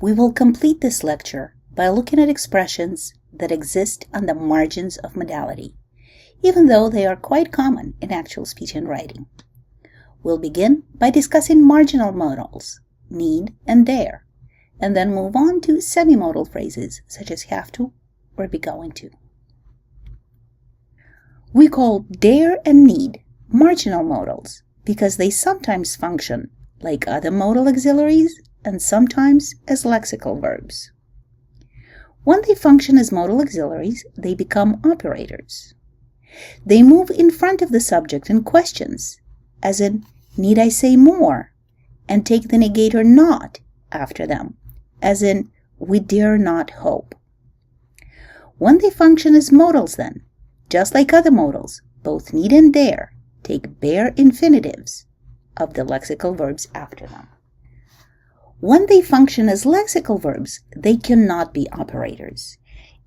We will complete this lecture by looking at expressions that exist on the margins of modality, even though they are quite common in actual speech and writing. We'll begin by discussing marginal modals, need and dare, and then move on to semi-modal phrases such as have to or be going to. We call dare and need marginal modals because they sometimes function like other modal auxiliaries and sometimes as lexical verbs. When they function as modal auxiliaries, they become operators. They move in front of the subject in questions, as in, need I say more, and take the negator not after them, as in, we dare not hope. When they function as modals then, just like other modals, both need and dare take bare infinitives of the lexical verbs after them. When they function as lexical verbs, they cannot be operators.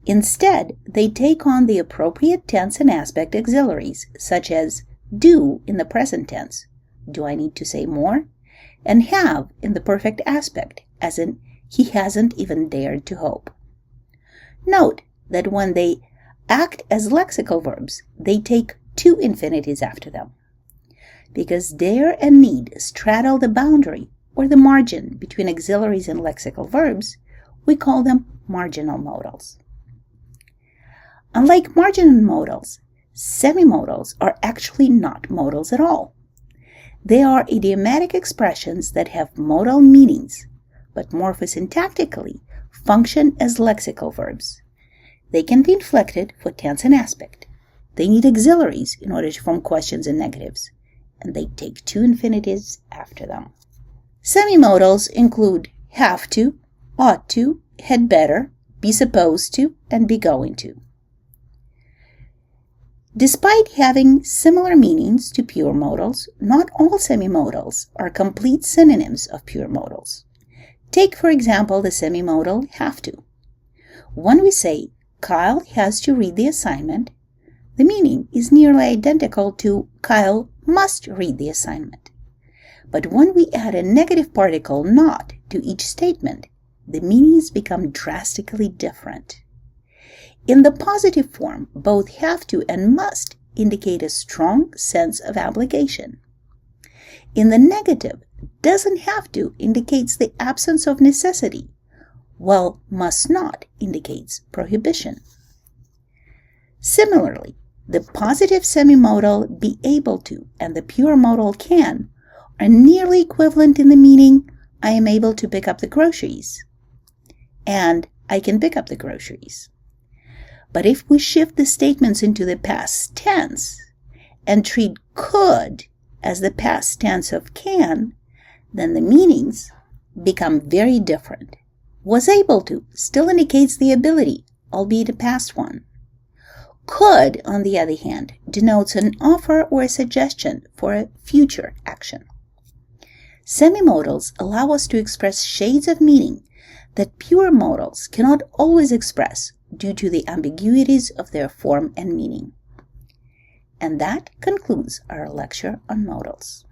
Instead, they take on the appropriate tense and aspect auxiliaries, such as do in the present tense, do I need to say more? And have in the perfect aspect, as in, he hasn't even dared to hope. Note that when they act as lexical verbs, they take two infinitives after them. Because dare and need straddle the boundary or the margin between auxiliaries and lexical verbs, we call them marginal modals. Unlike marginal modals, semi-modals are actually not modals at all. They are idiomatic expressions that have modal meanings, but morphosyntactically function as lexical verbs. They can be inflected for tense and aspect. They need auxiliaries in order to form questions and negatives, and they take two infinitives after them. Semi-modals include have to, ought to, had better, be supposed to, and be going to. Despite having similar meanings to pure modals, not all semi-modals are complete synonyms of pure modals. Take, for example, the semi-modal have to. When we say, Kyle has to read the assignment, the meaning is nearly identical to Kyle must read the assignment. But when we add a negative particle not to each statement, the meanings become drastically different. In the positive form, both have to and must indicate a strong sense of obligation. In the negative, doesn't have to indicates the absence of necessity, while must not indicates prohibition. Similarly, the positive semi-modal be able to and the pure modal can are nearly equivalent in the meaning I am able to pick up the groceries and I can pick up the groceries. But if we shift the statements into the past tense and treat could as the past tense of can, then the meanings become very different. Was able to still indicates the ability, albeit a past one. Could, on the other hand, denotes an offer or a suggestion for a future action. Semi-modals allow us to express shades of meaning that pure modals cannot always express due to the ambiguities of their form and meaning. And that concludes our lecture on modals.